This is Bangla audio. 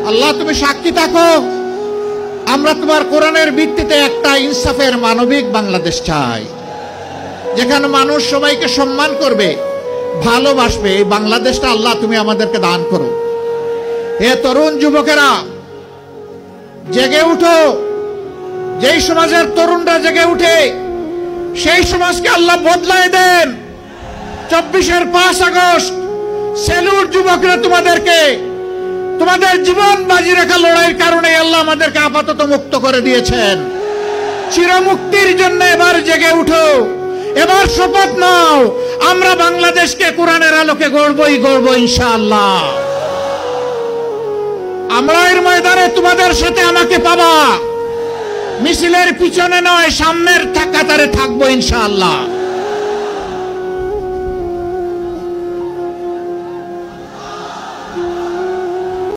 আল্লাহ তুমি সাক্ষী থাকো, আমরা তোমার কোরআনের ভিত্তিতে একটা ইনসাফের মানবিক বাংলাদেশ চাই, যেখানে মানুষ সবাইকে সম্মান করবে, ভালোবাসবে। এই বাংলাদেশটা আল্লাহ তুমি আমাদেরকে দান করো। হে তরুণ যুবকেরা, জেগে উঠো। যেই সমাজের তরুণরা জেগে উঠে, সেই সমাজকে আল্লাহ বদলায় দেন। 24-এর 5 আগস্ট সেলুট যুবকরা, তোমাদেরকে তোমাদের জীবন বাজি রাখা লড়াইয়ের কারণে আল্লাহ আমাদেরকে আপাতত মুক্ত করে দিয়েছেন। চিরমুক্তির জন্য এবার জেগে উঠো, এবার শপথ নাও, আমরা বাংলাদেশকে কোরআনের আলোকে গড়বই গড়ব ইনশাআল্লাহ। আমরা এর ময়দানে তোমাদের সাথে আমাকে পাবা, মিছিলের পিছনে নয়, সামনের কাতারে থাকবো ইনশাআল্লাহ।